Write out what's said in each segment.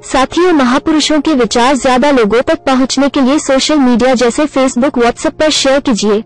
साथियों, महापुरुषों के विचार ज्यादा लोगों तक पहुंचने के लिए सोशल मीडिया जैसे फेसबुक, व्हाट्सएप पर शेयर कीजिए।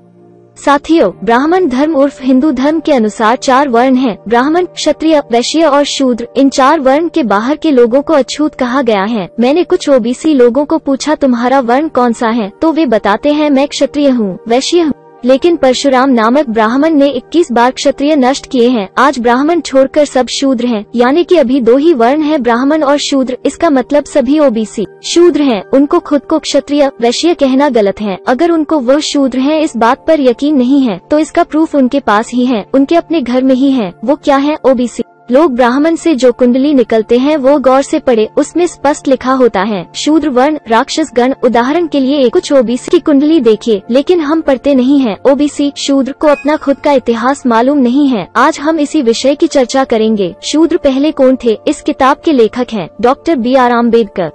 साथियों, ब्राह्मण धर्म उर्फ हिंदू धर्म के अनुसार 4 वर्ण हैं। ब्राह्मण, क्षत्रिय, वैश्य और शूद्र। इन 4 वर्ण के बाहर के लोगों को अछूत कहा गया है। मैंने कुछ ओबीसी लोगों को पूछा, तुम्हारा वर्ण कौन सा है? तो वे बताते हैं, मैं क्षत्रिय हूँ, वैश्य हूँ। लेकिन परशुराम नामक ब्राह्मण ने 21 बार क्षत्रिय नष्ट किए हैं। आज ब्राह्मण छोड़कर सब शूद्र हैं, यानी कि अभी 2 ही वर्ण हैं, ब्राह्मण और शूद्र। इसका मतलब सभी ओबीसी शूद्र हैं। उनको खुद को क्षत्रिय, वैश्य कहना गलत है। अगर उनको वो शूद्र हैं इस बात पर यकीन नहीं है तो इसका प्रूफ उनके पास ही है, उनके अपने घर में ही है। वो क्या है? ओबीसी लोग। ब्राह्मण से जो कुंडली निकलते हैं वो गौर से पढ़े, उसमें स्पष्ट लिखा होता है शूद्र वर्ण, राक्षस गण। उदाहरण के लिए कुछ ओबीसी की कुंडली देखिए, लेकिन हम पढ़ते नहीं हैं। ओबीसी शूद्र को अपना खुद का इतिहास मालूम नहीं है। आज हम इसी विषय की चर्चा करेंगे। शूद्र पहले कौन थे? इस किताब के लेखक हैं डॉक्टर BR अम्बेडकर।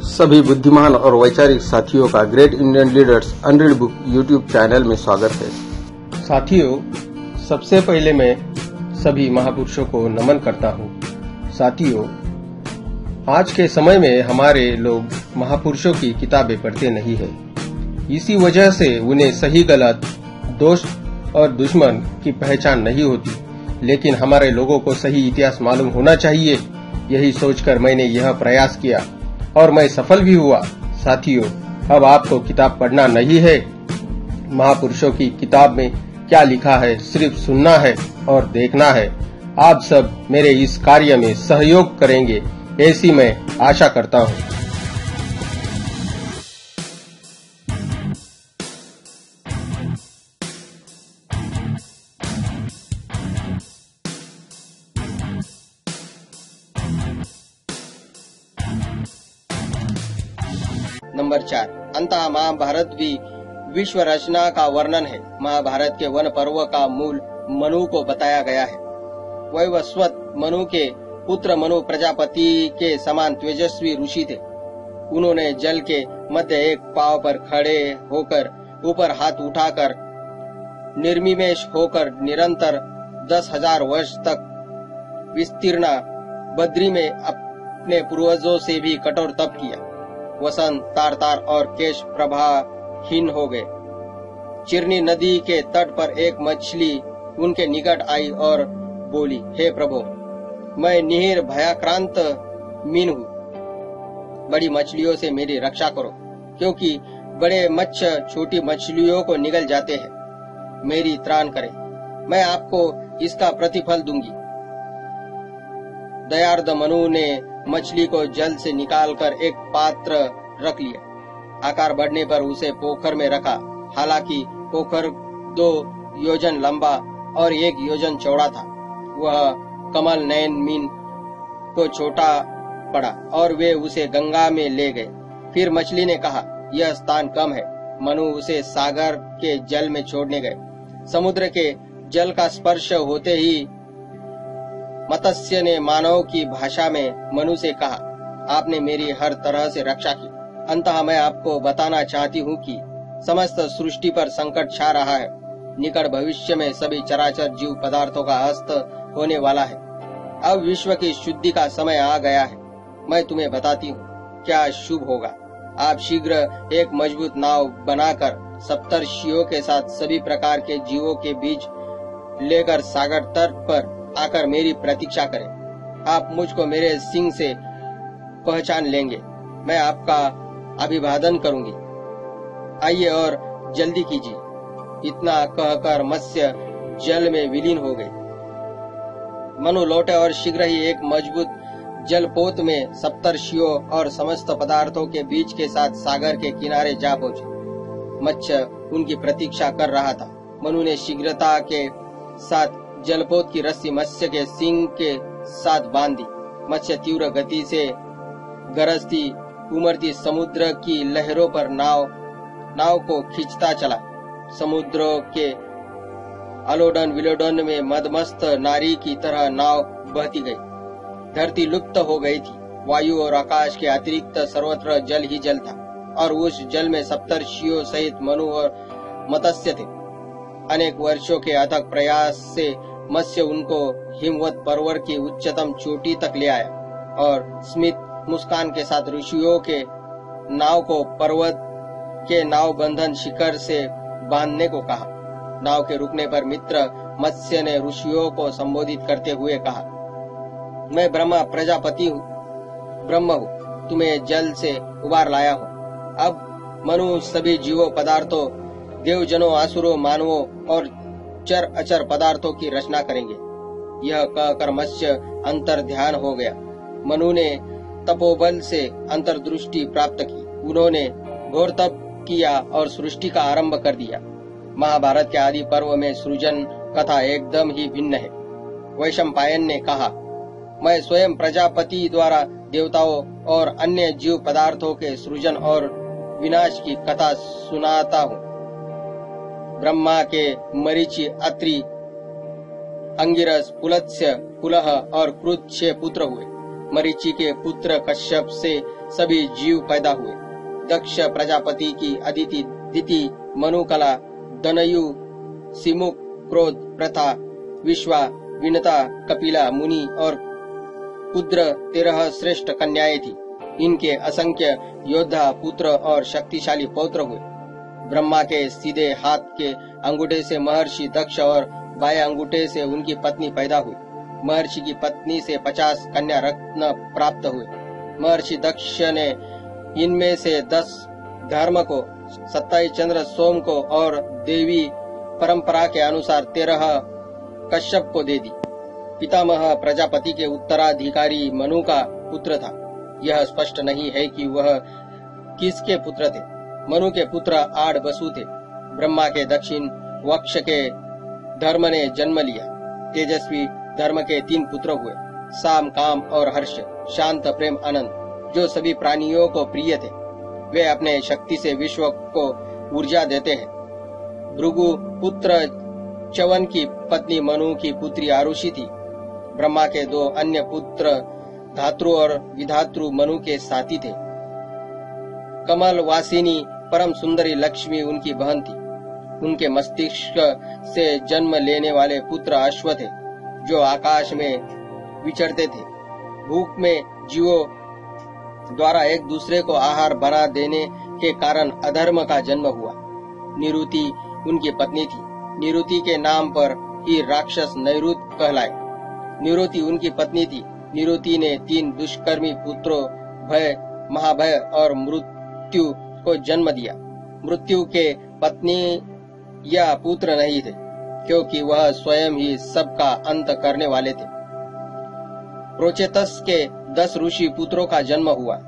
सभी बुद्धिमान और वैचारिक साथियों का great Indian leaders unread book YouTube channel में स्वागत है। साथियों, सबसे पहले मैं सभी महापुरुषों को नमन करता हूँ। साथियों, आज के समय में हमारे लोग महापुरुषों की किताबें पढ़ते नहीं हैं। इसी वजह से उन्हें सही गलत, दोस्त और दुश्मन की पहचान नहीं होती। लेकिन हमारे लोगों को सही इतिहास मालूम होना चाहिए। यही सोचकर मैंने यह प्रयास किया और मैं सफल भी हुआ। साथियों, अब आपको किताब पढ़ना नहीं है, महापुरुषों की किताब में क्या लिखा है सिर्फ सुनना है और देखना है। आप सब मेरे इस कार्य में सहयोग करेंगे, ऐसी मैं आशा करता हूँ। नंबर 4, अंतः महाभारत भी विश्व रचना का वर्णन है। महाभारत के वन पर्व का मूल मनु को बताया गया है। वैवस्वत मनु के पुत्र मनु प्रजापति के समान तेजस्वी ऋषि थे। उन्होंने जल के मध्य एक पांव पर खड़े होकर ऊपर हाथ उठाकर निर्निमेष होकर निरंतर 10,000 वर्ष तक विस्तीर्ण बद्री में अपने पूर्वजों से भी कठोर तप किया। वसंत, तार और केश प्रभाहीन हो गए। चिरनी नदी के तट पर एक मछली उनके निकट आई और बोली, हे प्रभु, मैं निहिर भयाक्रांत मीन हूँ। बड़ी मछलियों से मेरी रक्षा करो, क्योंकि बड़े मत्स्य छोटी मछलियों को निगल जाते हैं। मेरी त्राण करें, मैं आपको इसका प्रतिफल दूंगी। दयार्द मनु ने मछली को जल से निकालकर एक पात्र रख लिया। आकार बढ़ने पर उसे पोखर में रखा। हालांकि पोखर 2 योजन लंबा और 1 योजन चौड़ा था। वह कमल नयन मीन को छोटा पड़ा और वे उसे गंगा में ले गए। फिर मछली ने कहा, यह स्थान कम है। मनु उसे सागर के जल में छोड़ने गए। समुद्र के जल का स्पर्श होते ही मत्स्य ने मानव की भाषा में मनु से कहा, आपने मेरी हर तरह से रक्षा की। अंततः मैं आपको बताना चाहती हूँ कि समस्त सृष्टि पर संकट छा रहा है। निकट भविष्य में सभी चराचर जीव पदार्थों का अस्त होने वाला है। अब विश्व की शुद्धि का समय आ गया है। मैं तुम्हें बताती हूँ क्या शुभ होगा। आप शीघ्र एक मजबूत नाव बनाकर सप्तर्षियों के साथ सभी प्रकार के जीवों के बीच लेकर सागर तट पर आकर मेरी प्रतीक्षा करें। आप मुझको मेरे सिंह से पहचान लेंगे। मैं आपका अभिवादन करूंगी। आइए और जल्दी कीजिए। इतना कहकर मत्स्य जल में विलीन हो गए। मनु लौटे और शीघ्र ही एक मजबूत जलपोत में सप्तर्षियों और समस्त पदार्थों के बीच के साथ सागर के किनारे जा पहुंचे। मत्स्य उनकी प्रतीक्षा कर रहा था। मनु ने शीघ्रता के साथ जलपोत की रस्सी मत्स्य के सींग के साथ बांध दी। मत्स्य तीव्र गति से गरजती उमड़ती समुद्र की लहरों पर नाव को खींचता चला। समुद्रों के आलोडन विलोडन में मदमस्त नारी की तरह नाव बहती गई। धरती लुप्त हो गई थी। वायु और आकाश के अतिरिक्त सर्वत्र जल ही जल था और उस जल में सप्तर्षियों सहित मनु और मत्स्य थे। अनेक वर्षों के अथक प्रयास से मत्स्य उनको हिमवत पर्वत की उच्चतम चोटी तक ले आया। और स्मित मुस्कान के साथ ऋषियों के नाव को पर्वत के नाव बंधन शिखर से बांधने को कहा। नाव के रुकने पर मित्र मत्स्य ने ऋषियों को संबोधित करते हुए कहा, मैं ब्रह्मा प्रजापति ब्रह्म हूँ, तुम्हें जल से उबार लाया हूँ। अब मनु सभी जीवों पदार्थों, देवजनों, आसुरों, मानवों और चर अचर पदार्थों की रचना करेंगे। यह कहकर मत्स्य अंतर ध्यान हो गया। मनु ने तपोबल से अंतर्दृष्टि प्राप्त की। उन्होंने घोर तप किया और सृष्टि का आरंभ कर दिया। महाभारत के आदि पर्व में सृजन कथा एकदम ही भिन्न है। वैशंपायन ने कहा, मैं स्वयं प्रजापति द्वारा देवताओं और अन्य जीव पदार्थों के सृजन और विनाश की कथा सुनाता हूँ। ब्रह्मा के मरीचि, अत्रि, अंगिरस, पुलत्स्य, पुलह और क्रुत 6 पुत्र हुए। मरीचि के पुत्र कश्यप से सभी जीव पैदा हुए। दक्ष प्रजापति की अदिति, दिति, मनुकला, दनयु, सिमुक, क्रोध, प्रथा, विश्वा, विनता, कपिला, मुनि और कुद्र 13 श्रेष्ठ कन्याएं थी। इनके असंख्य योद्धा पुत्र और शक्तिशाली पौत्र हुए। ब्रह्मा के सीधे हाथ के अंगूठे से महर्षि दक्ष और बाएं अंगूठे से उनकी पत्नी पैदा हुई। महर्षि की पत्नी से 50 कन्या रत्न प्राप्त हुए। महर्षि दक्ष ने इनमें से 10 धर्म को, 27 चंद्र सोम को और देवी परंपरा के अनुसार 13 कश्यप को दे दी। पितामह प्रजापति के उत्तराधिकारी मनु का पुत्र था। यह स्पष्ट नहीं है कि वह किसके पुत्र थे। मनु के पुत्र आड़ बसु थे। ब्रह्मा के दक्षिण वक्ष के धर्म ने जन्म लिया। तेजस्वी धर्म के 3 पुत्र हुए, साम, काम और हर्ष, शांत, प्रेम, आनंद, जो सभी प्राणियों को प्रिय थे। वे अपने शक्ति से विश्व को ऊर्जा देते हैं। भृगु पुत्र च्यवन की पत्नी मनु की पुत्री आरुषि थी। ब्रह्मा के 2 अन्य पुत्र धातु और विधातृ मनु के साथी थे। कमल वासिनी परम सुंदरी लक्ष्मी उनकी बहन थी। उनके मस्तिष्क से जन्म लेने वाले पुत्र अश्व थे, जो आकाश में विचरते थे। भूख में जीवों द्वारा एक दूसरे को आहार बना देने के कारण अधर्म का जन्म हुआ। निरुति उनकी पत्नी थी। निरुति के नाम पर ही राक्षस नैरुत कहलाए। निरुति उनकी पत्नी थी। निरुति ने 3 दुष्कर्मी पुत्रों भय, महाभय और मृत्यु को जन्म दिया। मृत्यु के पत्नी या पुत्र नहीं थे, क्योंकि वह स्वयं ही सबका अंत करने वाले थे। प्रोचेतस के 10 ऋषि पुत्रों का जन्म हुआ,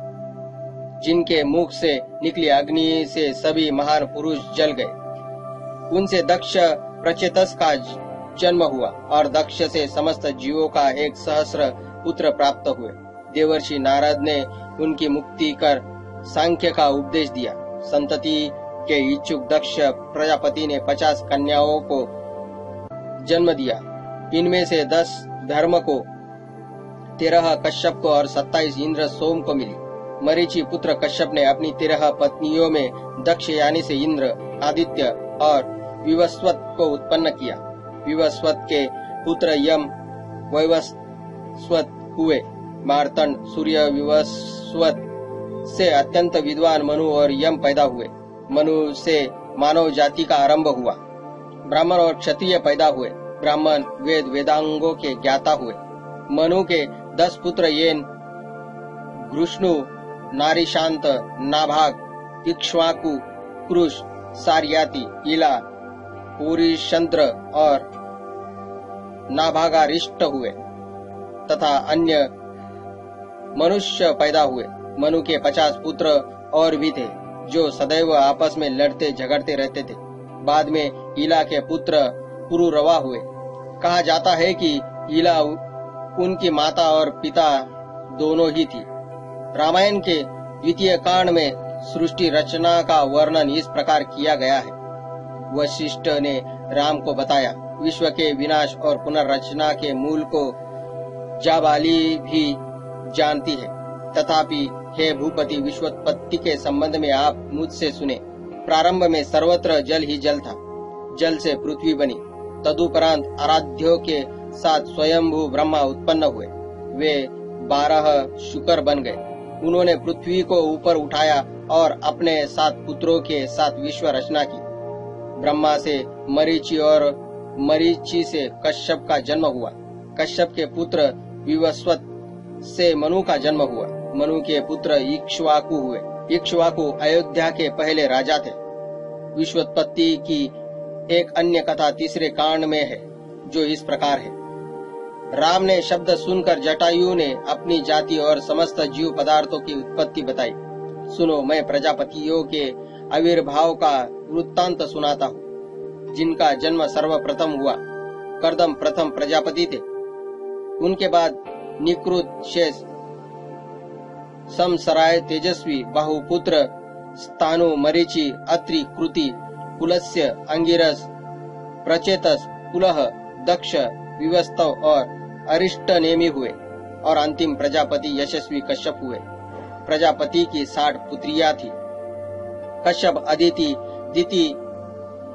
जिनके मुख से निकली अग्नि से सभी महान पुरुष जल गए। उनसे दक्ष प्रचेतस का जन्म हुआ और दक्ष से समस्त जीवों का 1 सहस्र पुत्र प्राप्त हुए। देवर्षि नारद ने उनकी मुक्ति कर सांख्य का उपदेश दिया। संतति के इच्छुक दक्ष प्रजापति ने 50 कन्याओं को जन्म दिया। इनमें से 10 धर्म को, 13 कश्यप को और 27 इंद्र सोम को मिली। मरीचि पुत्र कश्यप ने अपनी 13 पत्नियों में दक्ष यानी से इंद्र, आदित्य और विवस्वत को उत्पन्न किया। विवस्वत के पुत्र यम, वैवस्वत हुए। मार्तंड, सूर्य, विवस्वत से अत्यंत विद्वान मनु और यम पैदा हुए। मनु से मानव जाति का आरंभ हुआ। ब्राह्मण और क्षत्रिय पैदा हुए। ब्राह्मण वेद वेदांगों के ज्ञाता हुए। मनु के 10 पुत्र येन, घृष्णु, नारीशांत, नाभाग, इक्ष्वाकु, कृष, सार्याति, इला, पुरीशंद्र और नाभागारिष्ट हुए तथा अन्य मनुष्य पैदा हुए। मनु के 50 पुत्र और भी थे, जो सदैव आपस में लड़ते झगड़ते रहते थे। बाद में इला के पुत्र पुरुरवा हुए। कहा जाता है कि इला उनकी माता और पिता दोनों ही थी। रामायण के 2 कांड में सृष्टि रचना का वर्णन इस प्रकार किया गया है। वशिष्ठ ने राम को बताया। विश्व के विनाश और पुनर्रचना के मूल को जाबाली भी जानती है। तथापि हे भूपति, विश्वोत्पत्ति के संबंध में आप मुझसे सुने। प्रारंभ में सर्वत्र जल ही जल था। जल से पृथ्वी बनी। तदुपरांत आराध्यों के साथ स्वयंभू ब्रह्मा उत्पन्न हुए। वे 12 शुकर बन गए। उन्होंने पृथ्वी को ऊपर उठाया और अपने 7 पुत्रों के साथ विश्व रचना की। ब्रह्मा से मरीचि और मरीचि से कश्यप का जन्म हुआ। कश्यप के पुत्र विवस्वत से मनु का जन्म हुआ। मनु के पुत्र इक्ष्वाकु हुए। इक्ष्वाकु अयोध्या के पहले राजा थे। विश्वोत्पत्ति की एक अन्य कथा तीसरे कांड में है, जो इस प्रकार है। राम ने शब्द सुनकर जटायु ने अपनी जाति और समस्त जीव पदार्थों की उत्पत्ति बताई। सुनो, मैं प्रजापतियों के आविर्भाव का वृत्तांत सुनाता हूँ, जिनका जन्म सर्वप्रथम हुआ। कर्दम प्रथम प्रजापति थे। उनके बाद निकृत, शेष, समसराय, तेजस्वी, बाहुपुत्र, स्थानु, मरीचि, अत्रि, कृति, पुलस्त्य, अंगिरस, प्रचेतस, पुलह, दक्ष, विवस्तव और अरिष्टनेमि हुए और अंतिम प्रजापति यशस्वी कश्यप हुए। प्रजापति की 60 पुत्रियां थी। कश्यप अदिति, दिति,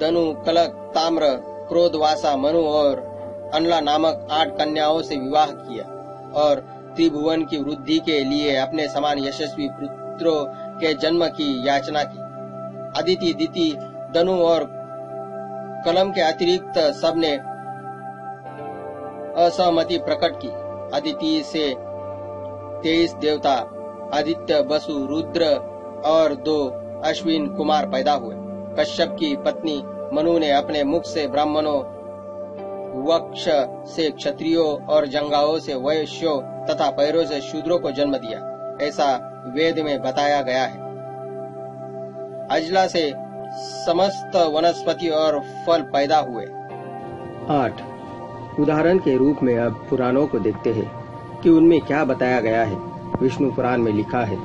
दनु, कलक, ताम्र, क्रोधवासा, मनु और अनला नामक 8 कन्याओं से विवाह किया और त्रिभुवन की वृद्धि के लिए अपने समान यशस्वी पुत्रों के जन्म की याचना की। अदिति, दिति, दनु और कलम के अतिरिक्त सबने असहमति प्रकट की। अदिति से 23 देवता, आदित्य, वसु, रुद्र और 2 अश्विन कुमार पैदा हुए। कश्यप की पत्नी मनु ने अपने मुख से ब्राह्मणों, वक्ष से क्षत्रियों और जंगाओं से वैश्यों तथा पैरों से शूद्रों को जन्म दिया, ऐसा वेद में बताया गया है। अजला से समस्त वनस्पति और फल पैदा हुए। 8 उदाहरण के रूप में अब पुराणों को देखते हैं कि उनमें क्या बताया गया है। विष्णु पुराण में लिखा है,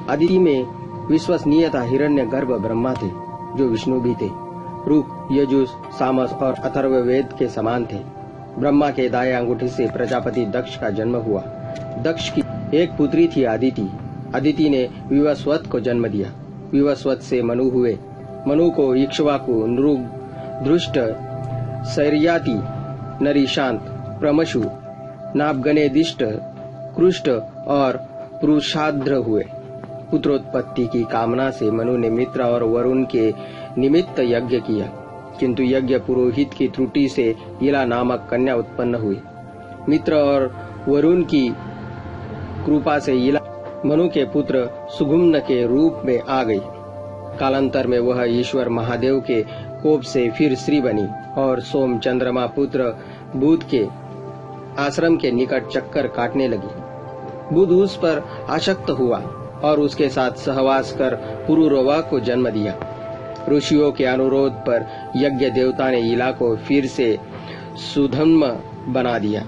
अदिति में विश्वसनीयता हिरण्यगर्भ ब्रह्मा थे, जो विष्णु भी थे। रुक, यजुस, सामस और अथर्ववेद के समान थे। ब्रह्मा के दाएं अंगूठे से प्रजापति दक्ष का जन्म हुआ। दक्ष की एक पुत्री थी अदिति। अदिति ने विवस्वत को जन्म दिया। विवस्वत से मनु हुए। मनु को इक्ष्वाकु, नृग, दृष्ट, सैर्याति, नरीशांत, प्रमशु, नाभगनेदिष्ट, कृष्ट और पुरुषाद्र हुए। पुत्रोत्पत्ति की कामना से मनु ने मित्र और वरुण के निमित्त यज्ञ किया, किंतु यज्ञ पुरोहित की त्रुटि से इला नामक कन्या उत्पन्न हुई। मित्र और वरुण की कृपा से इला मनु के पुत्र सुगुम्न के रूप में आ गई। कालांतर में वह ईश्वर महादेव के कोप से फिर स्त्री बनी और सोम चंद्रमा पुत्र बुध के आश्रम के निकट चक्कर काटने लगी। बुध उस पर आसक्त हुआ और उसके साथ सहवास कर पुरुरवा को जन्म दिया। ऋषियों के अनुरोध पर यज्ञ देवता ने इला को फिर से सुधन्म बना दिया।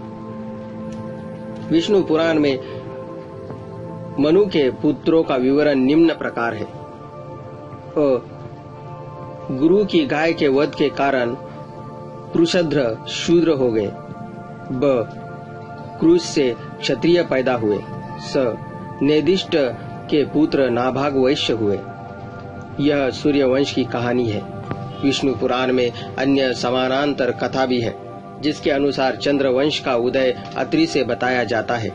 विष्णु पुराण में मनु के पुत्रों का विवरण निम्न प्रकार है। गुरु की गाय के वध के कारण कृशद्र शूद्र हो गए। ब, क्रूस से क्षत्रिय पैदा हुए। स, नेदिष्ट के पुत्र नाभाग वैश्य हुए। यह सूर्यवंश की कहानी है। विष्णु पुराण में अन्य समानांतर कथा भी है, जिसके अनुसार चंद्रवंश का उदय अत्रि से बताया जाता है।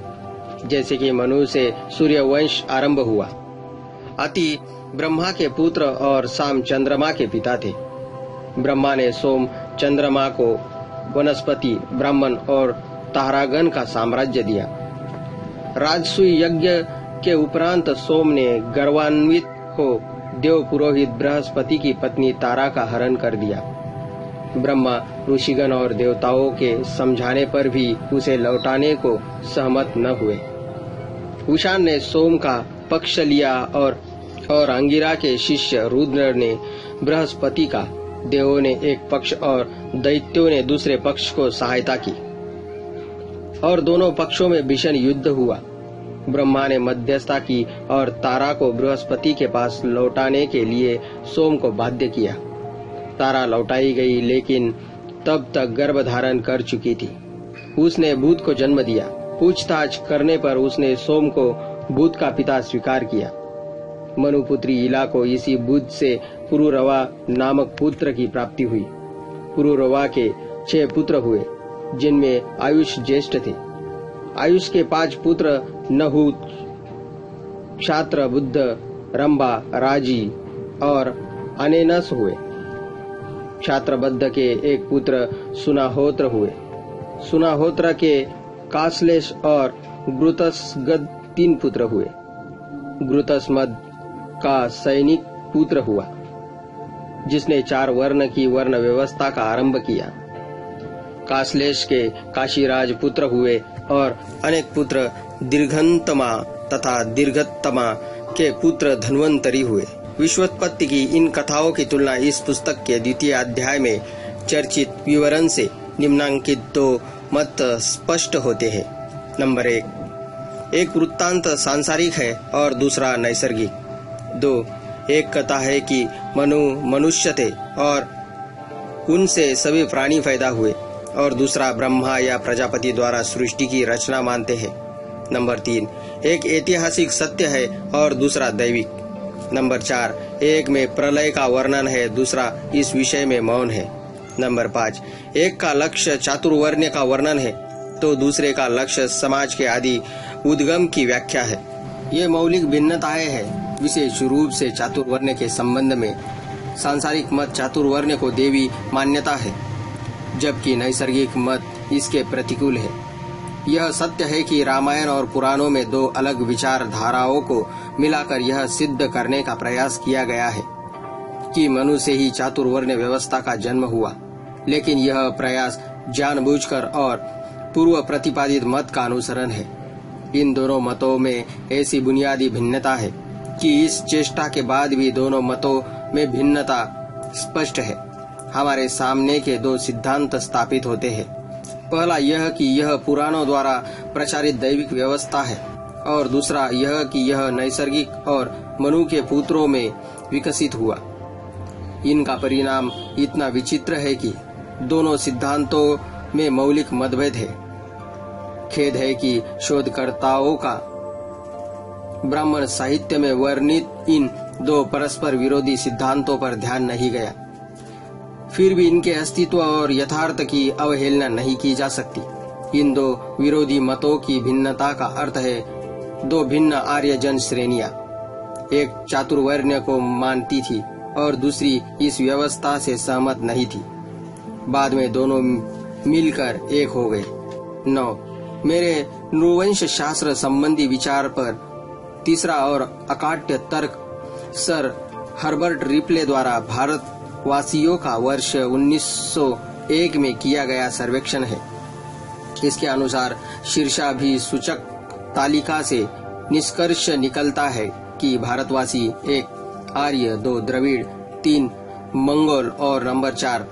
जैसे कि मनु से सूर्यवंश आरंभ हुआ। अति ब्रह्मा के पुत्र और साम चंद्रमा के पिता थे। ब्रह्मा ने सोम चंद्रमा को वनस्पति, ब्राह्मण और तारागण का साम्राज्य दिया। राजसूय यज्ञ के उपरांत सोम ने गर्वान्वित हो देव पुरोहित बृहस्पति की पत्नी तारा का हरण कर दिया। ब्रह्मा, ऋषिगण और देवताओं के समझाने पर भी उसे लौटाने को सहमत न हुए। उषान ने सोम का पक्ष लिया और अंगिरा के शिष्य रुद्र ने बृहस्पति का, देवों ने एक पक्ष और दैत्यों ने दूसरे पक्ष को सहायता की और दोनों पक्षों में भीषण युद्ध हुआ। ब्रह्मा ने मध्यस्थता की और तारा को बृहस्पति के पास लौटाने के लिए सोम को बाध्य किया। तारा लौटाई गई, लेकिन तब तक गर्भ धारण कर चुकी थी। उसने बुध को जन्म दिया। पूछताछ करने पर उसने सोम को बुध का पिता स्वीकार किया। मनुपुत्री इला को इसी बुध से पुरुरवा नामक पुत्र की प्राप्ति हुई। पुरुरवा के 6 पुत्र हुए, जिनमें आयुष ज्येष्ठ थे। आयुष के 5 पुत्र नहुत, क्षात्र, बुद्ध, रंभा, राजी और अनेनस हुए। क्षात्रबद्ध के एक पुत्र सुनाहोत्र हुए। सुनाहोत्र के काश्लेष और ग्रुतसगद 3 पुत्र हुए। ग्रुतसमद का सैनिक पुत्र हुआ, जिसने 4 वर्ण की वर्ण व्यवस्था का आरंभ किया। काश्लेष के काशीराज पुत्र हुए और अनेक पुत्र दीर्घंतमा तथा दीर्घतमा के पुत्र धन्वंतरी हुए। विश्वोत्पत्ति की इन कथाओं की तुलना इस पुस्तक के 2वें अध्याय में चर्चित विवरण से निम्नांकित 2 मत स्पष्ट होते हैं। नंबर 1, एक वृत्तांत सांसारिक है और दूसरा नैसर्गिक। 2, एक कथा है कि मनुष्य थे और उनसे सभी प्राणी पैदा हुए, और दूसरा ब्रह्मा या प्रजापति द्वारा सृष्टि की रचना मानते हैं। नंबर 3, एक ऐतिहासिक सत्य है और दूसरा दैविक। नंबर 4, एक में प्रलय का वर्णन है, दूसरा इस विषय में मौन है। नंबर 5, एक का लक्ष्य चातुर्वर्ण्य का वर्णन है तो दूसरे का लक्ष्य समाज के आदि उद्गम की व्याख्या है। ये मौलिक भिन्नताएं हैं। विशेष रूप से चातुर्वर्ण्य के संबंध में सांसारिक मत चातुर्वर्ण्य को देवी मान्यता है, जबकि नैसर्गिक मत इसके प्रतिकूल है। यह सत्य है कि रामायण और पुराणों में 2 अलग विचारधाराओं को मिलाकर यह सिद्ध करने का प्रयास किया गया है कि मनु से ही चातुर्वर्ण्य व्यवस्था का जन्म हुआ, लेकिन यह प्रयास जानबूझकर और पूर्व प्रतिपादित मत का अनुसरण है। इन दोनों मतों में ऐसी बुनियादी भिन्नता है कि इस चेष्टा के बाद भी दोनों मतों में भिन्नता स्पष्ट है। हमारे सामने के 2 सिद्धांत स्थापित होते हैं। पहला यह कि यह पुराणों द्वारा प्रचारित दैविक व्यवस्था है, और दूसरा यह कि यह नैसर्गिक और मनु के पुत्रों में विकसित हुआ। इनका परिणाम इतना विचित्र है कि दोनों सिद्धांतों में मौलिक मतभेद है। खेद है कि शोधकर्ताओं का ब्राह्मण साहित्य में वर्णित इन 2 परस्पर विरोधी सिद्धांतों पर ध्यान नहीं गया। फिर भी इनके अस्तित्व और यथार्थ की अवहेलना नहीं की जा सकती। इन 2 विरोधी मतों की भिन्नता का अर्थ है 2 भिन्न आर्यजन श्रेणियां। एक चातुर्वर्ण्य को मानती थी और दूसरी इस व्यवस्था से सहमत नहीं थी। बाद में दोनों मिलकर एक हो गए। 9, मेरे नृवंश शास्त्र संबंधी विचार पर तीसरा और अकाट्य तर्क सर हर्बर्ट रिप्ले द्वारा भारतवासियों का वर्ष 1901 में किया गया सर्वेक्षण है। इसके अनुसार शीर्षाभिसूचक तालिका से निष्कर्ष निकलता है कि भारतवासी 1 आर्य, 2 द्रविड़, 3 मंगोल और नंबर 4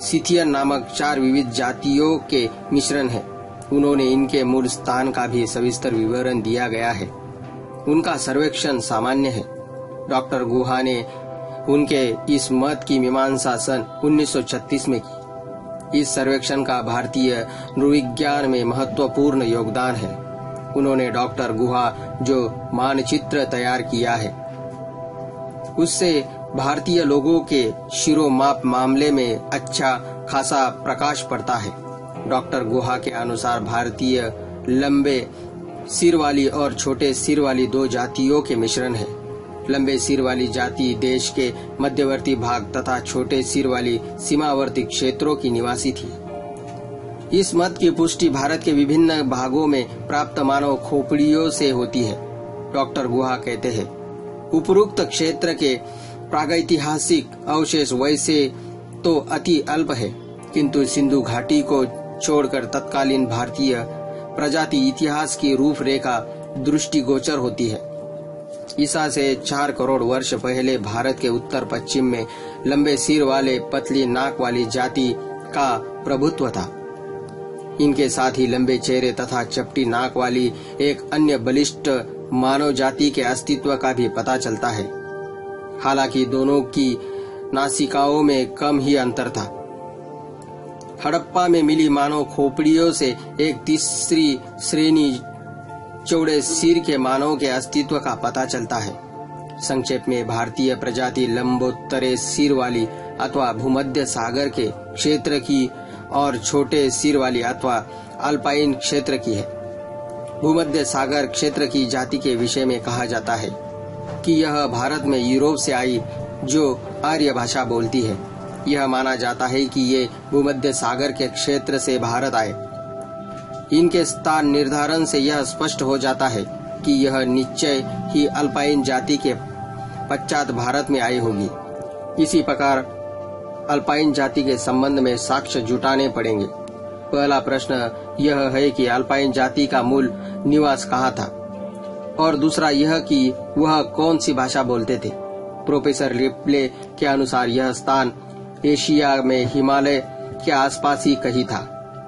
सिथियन नामक 4 विविध जातियों के मिश्रण है। उन्होंने इनके मूल स्थान का भी सविस्तर विवरण दिया गया है। उनका सर्वेक्षण सामान्य है। डॉक्टर गुहा ने उनके इस मत की मीमांसा सन 1936 में की। इस सर्वेक्षण का भारतीय नृविज्ञान में महत्वपूर्ण योगदान है। उन्होंने डॉक्टर गुहा जो मानचित्र तैयार किया है, उससे भारतीय लोगों के शिरोमाप मामले में अच्छा खासा प्रकाश पड़ता है। डॉक्टर गुहा के अनुसार भारतीय लंबे सिर वाली और छोटे सिर वाली 2 जातियों के मिश्रण है। लंबे सिर वाली जाति देश के मध्यवर्ती भाग तथा छोटे सिर वाली सीमावर्ती क्षेत्रों की निवासी थी। इस मत की पुष्टि भारत के विभिन्न भागों में प्राप्त मानव खोपड़ियों से होती है। डॉक्टर गुहा कहते हैं, उपरोक्त क्षेत्र के प्रागैतिहासिक अवशेष वैसे तो अति अल्प है, किंतु सिंधु घाटी को छोड़कर तत्कालीन भारतीय प्रजाति इतिहास की रूपरेखा दृष्टिगोचर होती है। ईसा से 4 करोड़ वर्ष पहले भारत के उत्तर पश्चिम में लंबे सिर वाले पतली नाक वाली जाति का प्रभुत्व था। इनके साथ ही लंबे चेहरे तथा चपटी नाक वाली एक अन्य बलिष्ठ मानव जाति के अस्तित्व का भी पता चलता है। हालांकि दोनों की नासिकाओं में कम ही अंतर था। हड़प्पा में मिली मानव खोपड़ियों से एक तीसरी श्रेणी चौड़े सिर के मानव के अस्तित्व का पता चलता है। संक्षेप में भारतीय प्रजाति लंबोत्तरे सिर वाली अथवा भूमध्य सागर के क्षेत्र की और छोटे सिर वाली अथवा अल्पाइन क्षेत्र की है। भूमध्य सागर क्षेत्र की जाति के विषय में कहा जाता है कि यह भारत में यूरोप से आई जो आर्य भाषा बोलती है। यह माना जाता है कि ये भूमध्य सागर के क्षेत्र से भारत आए। इनके स्थान निर्धारण से यह स्पष्ट हो जाता है कि यह निश्चय ही अल्पाइन जाति के पश्चात भारत में आई होगी। इसी प्रकार अल्पाइन जाति के संबंध में साक्ष्य जुटाने पड़ेंगे। पहला प्रश्न यह है कि अल्पाइन जाति का मूल निवास कहाँ था, और दूसरा यह कि वह कौन सी भाषा बोलते थे। प्रोफेसर रिप्ले के अनुसार यह स्थान एशिया में हिमालय के आसपास ही कहीं था।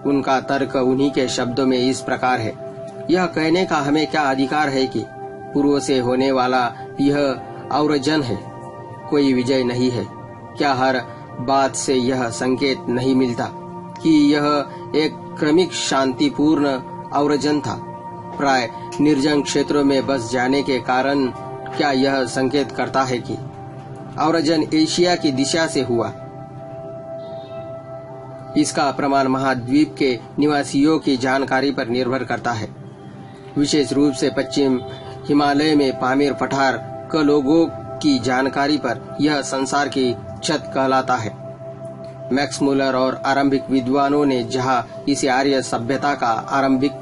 उनका तर्क उन्हीं के शब्दों में इस प्रकार है। यह कहने का हमें क्या अधिकार है कि पूर्व से होने वाला यह औरजन है, कोई विजय नहीं है। क्या हर बात से यह संकेत नहीं मिलता कि यह एक क्रमिक शांतिपूर्ण औरजन था, प्राय निर्जन क्षेत्रों में बस जाने के कारण? क्या यह संकेत करता है कि औरजन एशिया की दिशा से हुआ? इसका प्रमाण महाद्वीप के निवासियों की जानकारी पर निर्भर करता है। विशेष रूप से पश्चिम हिमालय में पामीर पठार के लोगों की जानकारी पर यह संसार की छत कहलाता है। मैक्स मुलर और आरंभिक विद्वानों ने जहाँ इसे आर्य सभ्यता का आरंभिक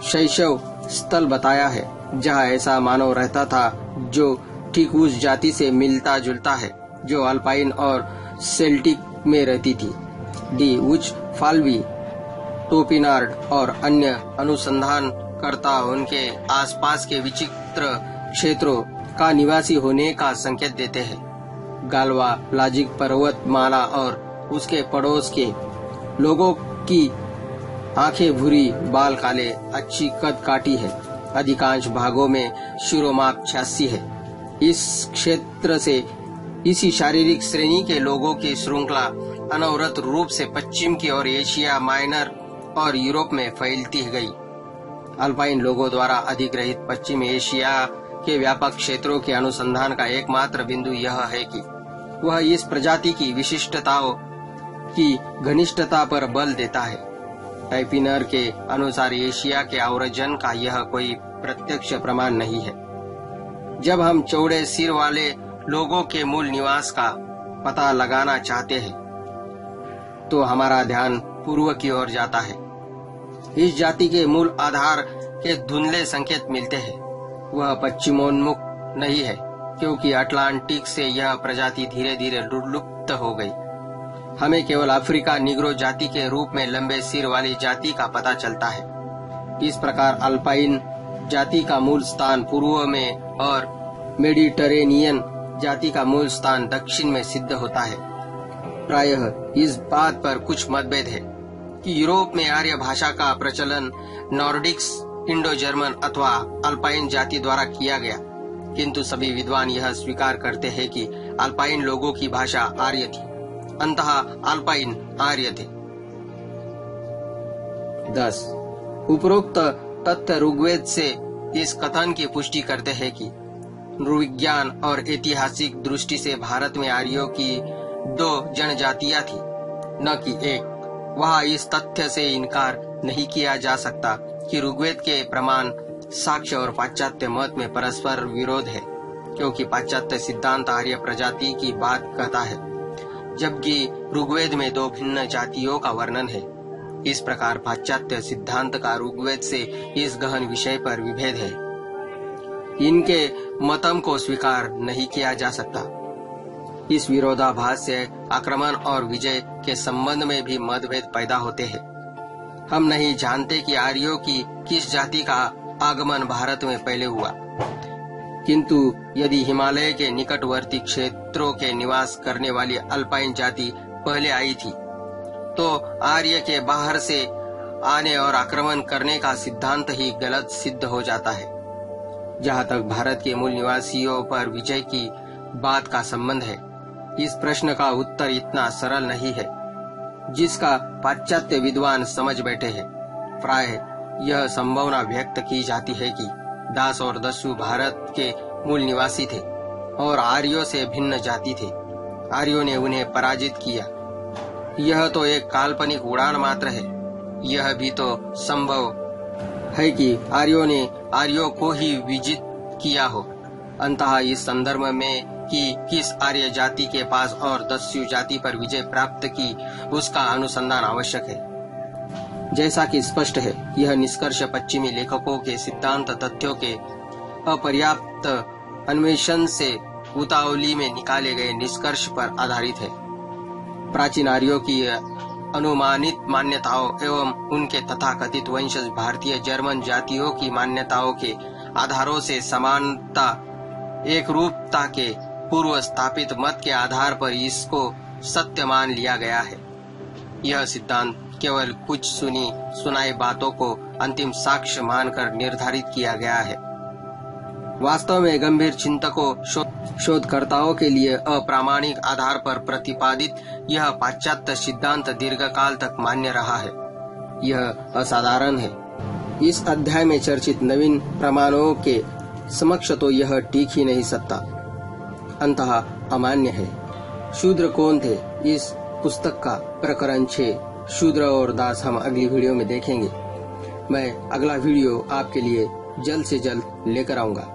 शैशव स्थल बताया है, जहाँ ऐसा मानव रहता था जो ठीक उस जाति से मिलता जुलता है जो अल्पाइन और सेल्टिक में रहती थी। डी उच फाल्वी, टोपिनार्ड और अन्य अनुसंधानकर्ता उनके आसपास के विचित्र क्षेत्रों का निवासी होने का संकेत देते हैं। गालवा लाजिक पर्वतमाला और उसके पड़ोस के लोगों की आंखें भूरी, बाल काले, अच्छी कद काटी है। अधिकांश भागों में शिरोमाप 86 है। इस क्षेत्र से इसी शारीरिक श्रेणी के लोगों की श्रृंखला अनवरत रूप से पश्चिम की ओर एशिया माइनर और यूरोप में फैलती गई। अल्पाइन लोगों द्वारा अधिग्रहित पश्चिम एशिया के व्यापक क्षेत्रों के अनुसंधान का एकमात्र बिंदु यह है कि वह इस प्रजाति की विशिष्टताओं की घनिष्ठता पर बल देता है। टाइपिनर के अनुसार एशिया के औरजन का यह कोई प्रत्यक्ष प्रमाण नहीं है। जब हम चौड़े सिर वाले लोगों के मूल निवास का पता लगाना चाहते हैं तो हमारा ध्यान पूर्व की ओर जाता है। इस जाति के मूल आधार के धुंधले संकेत मिलते हैं। वह पश्चिमोन्मुख नहीं है, क्योंकि अटलांटिक से यह प्रजाति धीरे धीरे लुप्त हो गई। हमें केवल अफ्रीका निग्रो जाति के रूप में लंबे सिर वाली जाति का पता चलता है। इस प्रकार अल्पाइन जाति का मूल स्थान पूर्व में और मेडिटरेनियन जाति का मूल स्थान दक्षिण में सिद्ध होता है। प्रायः इस बात पर कुछ मतभेद है कि यूरोप में आर्य भाषा का प्रचलन नॉर्डिक्स, इंडो जर्मन अथवा अल्पाइन जाति द्वारा किया गया, किंतु सभी विद्वान यह स्वीकार करते हैं कि अल्पाइन लोगों की भाषा आर्य थी। अंततः अल्पाइन आर्य थे। 10. उपरोक्त तथ्य ऋग्वेद से इस कथन की पुष्टि करते हैं कि नृविज्ञान और ऐतिहासिक दृष्टि से भारत में आर्यों की 2 जनजातियां थी, न कि एक। वहाँ इस तथ्य से इनकार नहीं किया जा सकता कि ऋग्वेद के प्रमाण, साक्ष्य और पाश्चात्य मत में परस्पर विरोध है, क्योंकि पाश्चात्य सिद्धांत आर्य प्रजाति की बात कहता है, जबकि ऋग्वेद में 2 भिन्न जातियों का वर्णन है। इस प्रकार पाश्चात्य सिद्धांत का ऋग्वेद से इस गहन विषय पर विभेद है। इनके मतम को स्वीकार नहीं किया जा सकता। इस विरोधाभास से आक्रमण और विजय के संबंध में भी मतभेद पैदा होते हैं। हम नहीं जानते कि आर्यों की किस जाति का आगमन भारत में पहले हुआ, किंतु यदि हिमालय के निकटवर्ती क्षेत्रों के निवास करने वाली अल्पाइन जाति पहले आई थी, तो आर्य के बाहर से आने और आक्रमण करने का सिद्धांत ही गलत सिद्ध हो जाता है। जहाँ तक भारत के मूल निवासियों पर विजय की बात का संबंध है, इस प्रश्न का उत्तर इतना सरल नहीं है जिसका पाश्चात्य विद्वान समझ बैठे हैं। प्राय यह संभावना व्यक्त की जाती है कि दास और दस्यु भारत के मूल निवासी थे और आर्यों से भिन्न जाति थे। आर्यों ने उन्हें पराजित किया। यह तो एक काल्पनिक उड़ान मात्र है। यह भी तो संभव है कि आर्यों ने आर्यों को ही विजित किया हो। अंततः इस संदर्भ में कि किस आर्य जाति के पास और दस्यु जाति पर विजय प्राप्त की, उसका अनुसंधान आवश्यक है। जैसा कि स्पष्ट है, यह निष्कर्ष पश्चिमी लेखकों के सिद्धांत तथ्यों के अपर्याप्त अन्वेषण से उतावली में निकाले गए निष्कर्ष पर आधारित है। प्राचीन आर्यों की अनुमानित मान्यताओं एवं उनके तथाकथित वंशज भारतीय जर्मन जातियों की मान्यताओं के आधारों से समानता एक रूपता के पूर्व स्थापित मत के आधार पर इसको सत्य मान लिया गया है। यह सिद्धांत केवल कुछ सुनी सुनाई बातों को अंतिम साक्ष्य मानकर निर्धारित किया गया है। वास्तव में गंभीर चिंतकों शोधकर्ताओं के लिए अप्रामाणिक आधार पर प्रतिपादित यह पाश्चात्य सिद्धांत दीर्घकाल तक मान्य रहा है। यह असाधारण है। इस अध्याय में चर्चित नवीन प्रमाणों के समक्ष तो यह टिक ही नहीं सकता, अंततः अमान्य है। शूद्र कौन थे, इस पुस्तक का प्रकरण 6 शूद्र और दास हम अगली वीडियो में देखेंगे। मैं अगला वीडियो आपके लिए जल्द से जल्द लेकर आऊंगा।